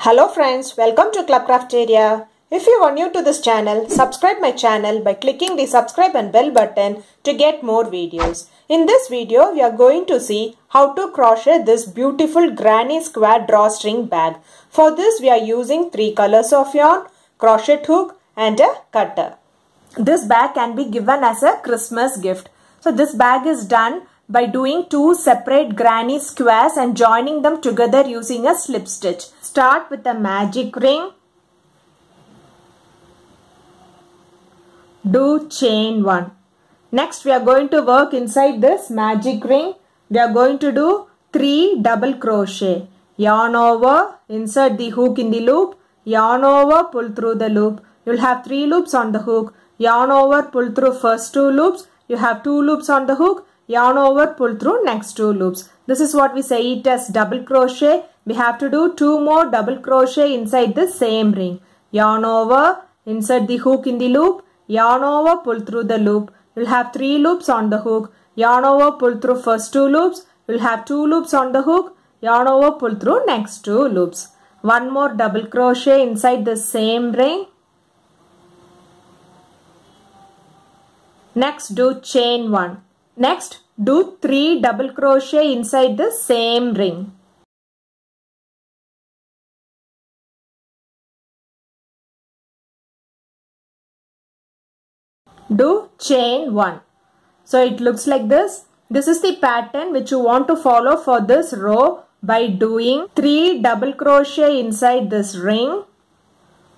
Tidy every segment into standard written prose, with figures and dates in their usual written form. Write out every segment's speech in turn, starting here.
Hello friends, welcome to Club Crafteria. If you are new to this channel, subscribe my channel by clicking the subscribe and bell button to get more videos. In this video, we are going to see how to crochet this beautiful granny square drawstring bag. For this, we are using 3 colors of yarn, crochet hook and a cutter. This bag can be given as a Christmas gift. So this bag is done by doing 2 separate granny squares and joining them together using a slip stitch. Start with a magic ring. Do chain 1. Next we are going to work inside this magic ring. We are going to do 3 double crochet. Yarn over, insert the hook in the loop, yarn over, pull through the loop. You will have 3 loops on the hook. Yarn over, pull through first 2 loops. You have 2 loops on the hook. Yarn over, pull through next 2 loops. This is what we say it as double crochet. We have to do 2 more double crochet inside the same ring. Yarn over, insert the hook in the loop, yarn over, pull through the loop. You'll have 3 loops on the hook. Yarn over, pull through first 2 loops. You'll have 2 loops on the hook. Yarn over, pull through next 2 loops. 1 more double crochet inside the same ring. Next do chain 1. Next do 3 double crochet inside the same ring. Do chain 1. So it looks like this. This is the pattern which you want to follow for this row by doing 3 double crochet inside this ring.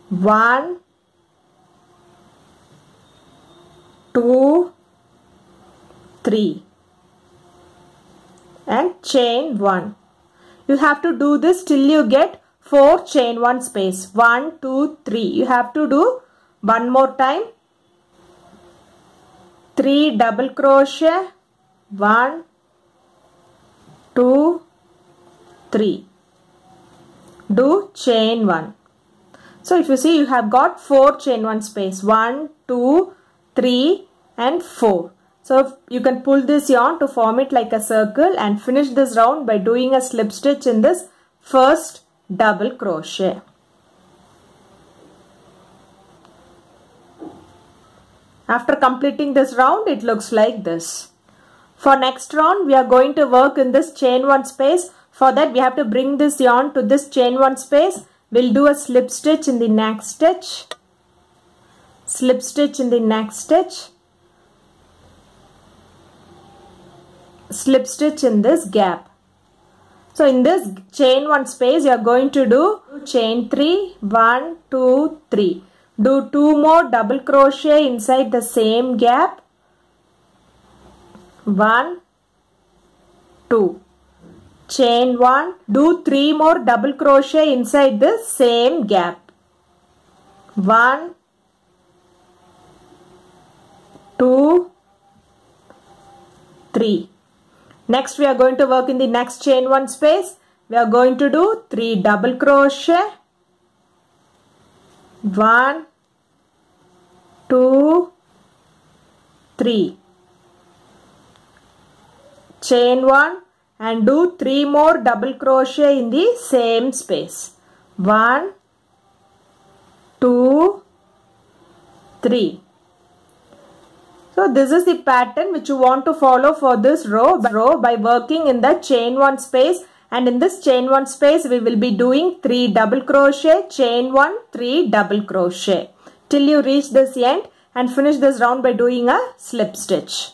1, 2, 3 and chain 1. You have to do this till you get 4 chain 1 space. 1, 2, 3. You have to do one more time. 3 double crochet. 1, 2, 3. Do chain 1. So if you see, you have got 4 chain 1 space. 1, 2, 3 and 4. So you can pull this yarn to form it like a circle and finish this round by doing a slip stitch in this first double crochet. After completing this round, it looks like this. For next round, we are going to work in this chain 1 space. For that, we have to bring this yarn to this chain 1 space. We'll do a slip stitch in the next stitch. Slip stitch in the next stitch. Slip stitch in this gap. So in this chain 1 space, you are going to do chain 3, 1, 2, 3. Do 2 more double crochet inside the same gap. 1, 2. Chain 1. Do 3 more double crochet inside the same gap. 1, 2, 3. Next we are going to work in the next chain 1 space. We are going to do 3 double crochet. 1, 2, 3. Chain 1 and do 3 more double crochet in the same space. 1, 2, 3. So this is the pattern which you want to follow for this row by working in the chain 1 space, and in this chain 1 space we will be doing 3 double crochet, chain 1, 3 double crochet till you reach this end and finish this round by doing a slip stitch.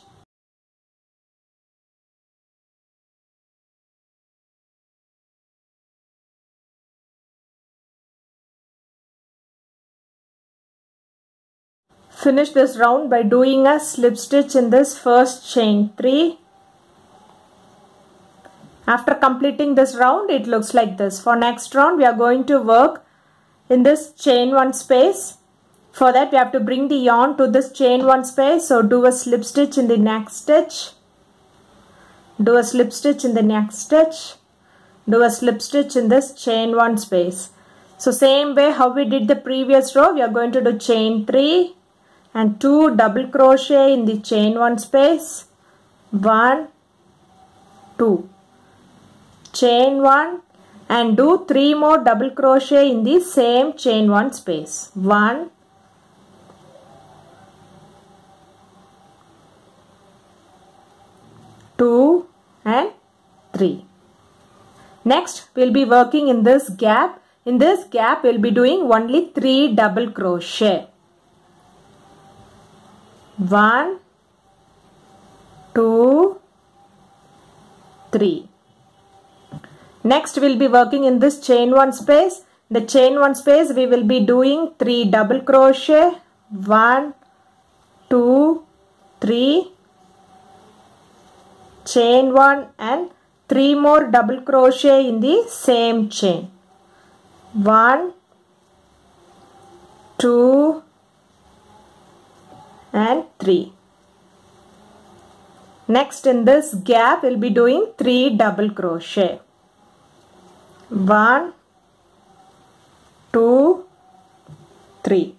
Finish this round by doing a slip stitch in this first chain 3. After completing this round, it looks like this. For next round, we are going to work in this chain 1 space. For that, we have to bring the yarn to this chain 1 space. So do a slip stitch in the next stitch. Do a slip stitch in the next stitch. Do a slip stitch in this chain 1 space. So same way how we did the previous row, we are going to do chain 3. And 2 double crochet in the chain 1 space. 1, 2. Chain 1 and do 3 more double crochet in the same chain 1 space. 1, 2 and 3. Next we will be working in this gap. In this gap we will be doing only 3 double crochet. 1, 2, 3. Next we will be working in this chain 1 space. The chain 1 space we will be doing 3 double crochet. 1, 2, 3. Chain 1 and 3 more double crochet in the same chain. 1, 2 and 3. Next in this gap we will be doing 3 double crochet. 1, 2, 3.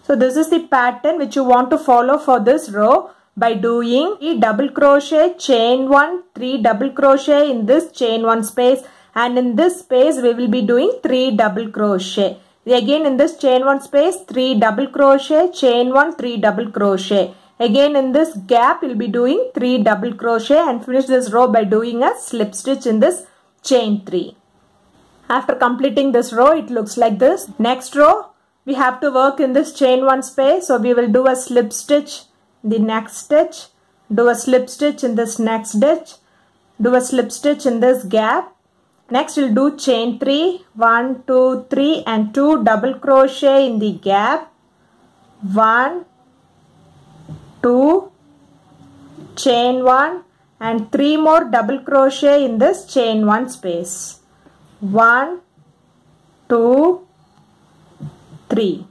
So this is the pattern which you want to follow for this row by doing 3 double crochet, chain 1, 3 double crochet in this chain 1 space, and in this space we will be doing 3 double crochet. Again in this chain 1 space 3 double crochet, chain 1, 3 double crochet. Again in this gap we will be doing 3 double crochet and finish this row by doing a slip stitch in this chain 3. After completing this row it looks like this. Next row we have to work in this chain 1 space, so we will do a slip stitch in the next stitch, do a slip stitch in this next stitch, do a slip stitch in this gap. Next we'll do chain 3, 1, 2, 3 and 2 double crochet in the gap. 1, 2, chain 1 and 3 more double crochet in this chain 1 space. 1, 2, 3.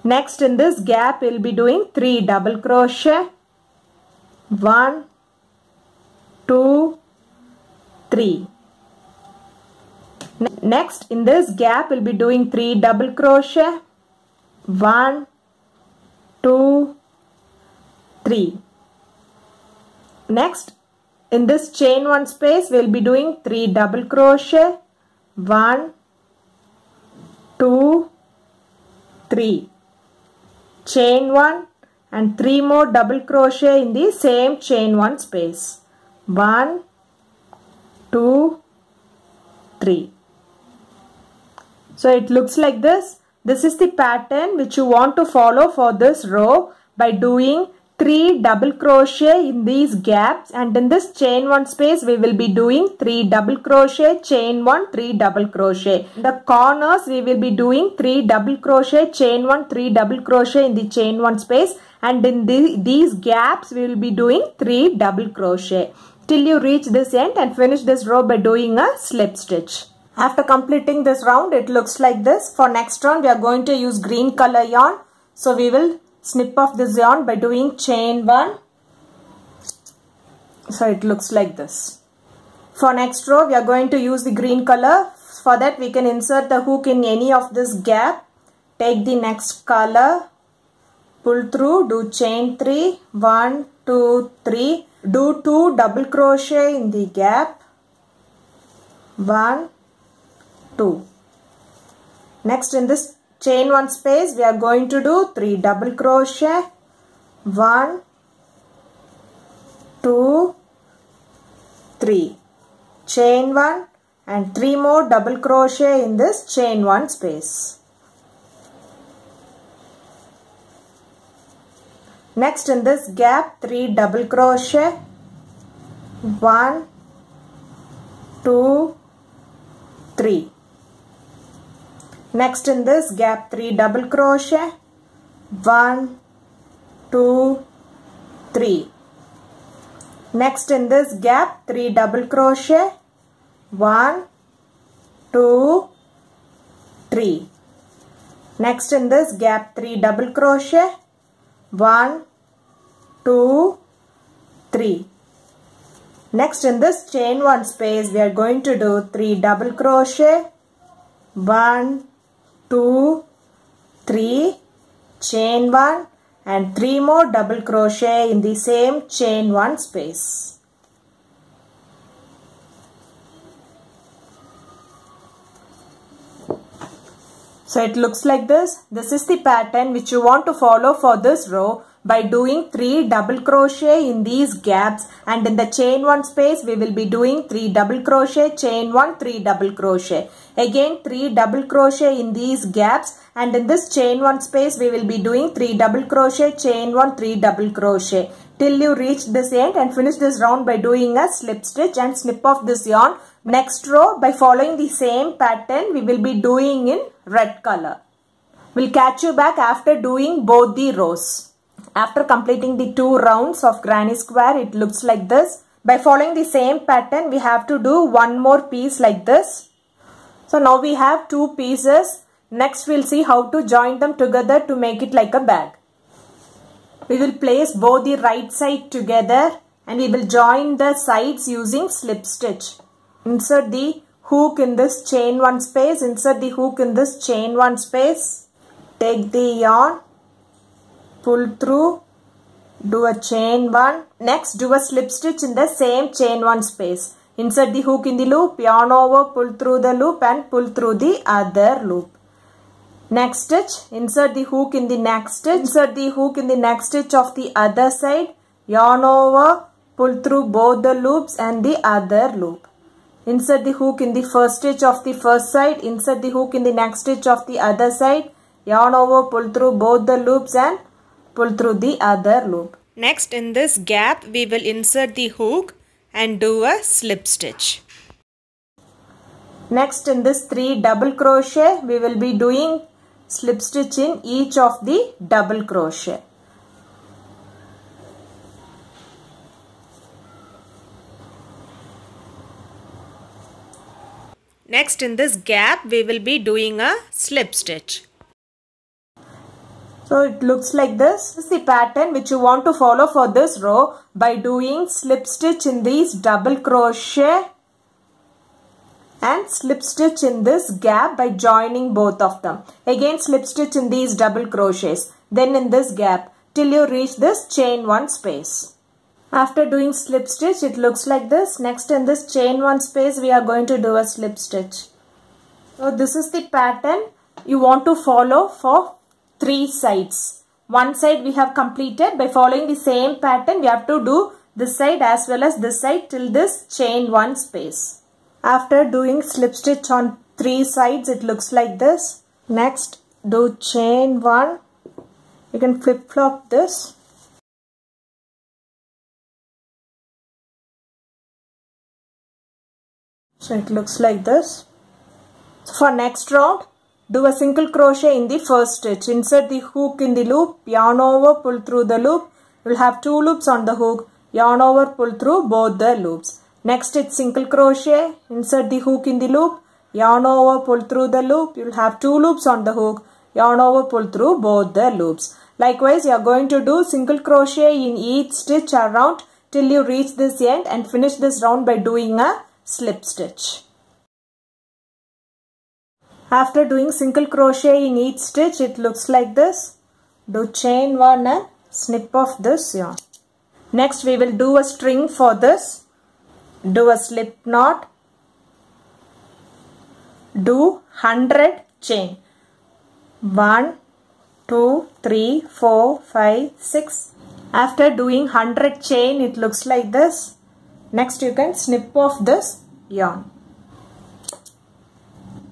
Next in this gap we will be doing 3 double crochet. 1, 2, 3. Next in this gap we will be doing 3 double crochet. 1, 2, 3. Next in this chain 1 space we will be doing 3 double crochet. 1, 2, 3. Chain 1 and 3 more double crochet in the same chain 1 space. 1, 2, 3. So it looks like this. This is the pattern which you want to follow for this row by doing 3 double crochet in these gaps, and in this chain 1 space we will be doing 3 double crochet, chain 1, 3 double crochet. In the corners we will be doing 3 double crochet, chain 1, 3 double crochet in the chain 1 space, and in these gaps we will be doing 3 double crochet till you reach this end and finish this row by doing a slip stitch. After completing this round it looks like this. For next round we are going to use green color yarn, so we will snip off this yarn by doing chain 1. So it looks like this. For next row we are going to use the green color. For that we can insert the hook in any of this gap. Take the next color, pull through, do chain 3, 1, 2, 3. Do 2 double crochet in the gap. 1, 2. Next in this chain 1 space we are going to do 3 double crochet. 1, 2, 3. Chain 1 and 3 more double crochet in this chain 1 space. Next in this gap 3 double crochet. 1, 2, 3. Next in this gap 3 double crochet. 1, 2, 3. Next in this gap 3 double crochet. 1, 2, 3. Next in this gap 3 double crochet. 1, 2, 3. Next in this chain 1 space we are going to do 3 double crochet. 1, 2, 3, chain 1 and 3 more double crochet in the same chain 1 space. So it looks like this. This is the pattern which you want to follow for this row by doing 3 double crochet in these gaps, and in the chain 1 space we will be doing 3 double crochet, chain 1, 3 double crochet. Again 3 double crochet in these gaps, and in this chain 1 space we will be doing 3 double crochet, chain 1, 3 double crochet till you reach this end and finish this round by doing a slip stitch and snip off this yarn. Next row, by following the same pattern, we will be doing in red color. We'll catch you back after doing both the rows. After completing the 2 rounds of granny square, it looks like this. By following the same pattern, we have to do one more piece like this. So now we have 2 pieces. Next we'll see how to join them together to make it like a bag. We will place both the right side together and we will join the sides using slip stitch. Insert the hook in this chain 1 space, insert the hook in this chain 1 space, take the yarn, pull through, do a chain 1, next do a slip stitch in the same chain 1 space, insert the hook in the loop, yarn over, pull through the loop and pull through the other loop. Next stitch, insert the hook in the next stitch, insert the hook in the next stitch of the other side, yarn over, pull through both the loops and the other loop. Insert the hook in the first stitch of the first side, insert the hook in the next stitch of the other side, yarn over, pull through both the loops and pull through the other loop. Next in this gap we will insert the hook and do a slip stitch. Next in this 3 double crochet we will be doing slip stitch in each of the double crochet. Next in this gap we will be doing a slip stitch. So it looks like this. This is the pattern which you want to follow for this row by doing slip stitch in these double crochet and slip stitch in this gap by joining both of them. Again slip stitch in these double crochets, then in this gap till you reach this chain 1 space. After doing slip stitch it looks like this. Next in this chain 1 space we are going to do a slip stitch. So this is the pattern you want to follow for 3 sides. One side we have completed. By following the same pattern we have to do this side as well as this side till this chain 1 space. After doing slip stitch on 3 sides it looks like this. Next do chain 1. You can flip flop this. So it looks like this. So for next round, do a single crochet in the first stitch. Insert the hook in the loop, yarn over, pull through the loop. You will have 2 loops on the hook, yarn over, pull through both the loops. Next it's single crochet, insert the hook in the loop, yarn over, pull through the loop. You will have 2 loops on the hook, yarn over, pull through both the loops. Likewise, you are going to do single crochet in each stitch around till you reach this end and finish this round by doing a slip stitch. After doing single crochet in each stitch it looks like this. Do chain 1 and snip off this yarn. Next we will do a string for this. Do a slip knot. Do 100 chain. 1, 2, 3, 4, 5, 6. After doing 100 chain it looks like this. Next you can snip off this yarn.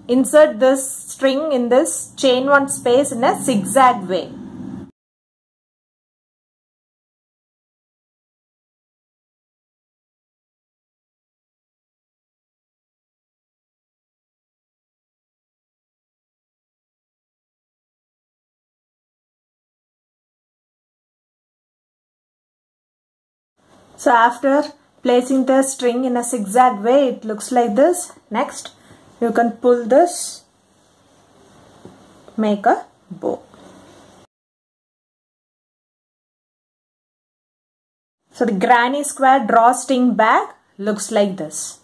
Insert this string in this chain 1 space in a zigzag way. So after placing the string in a zigzag way, it looks like this. Next, you can pull this, make a bow. So the granny square drawstring bag looks like this.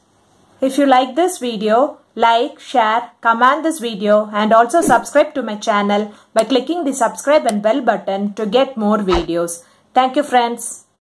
If you like this video, like, share, comment this video and also subscribe to my channel by clicking the subscribe and bell button to get more videos. Thank you friends.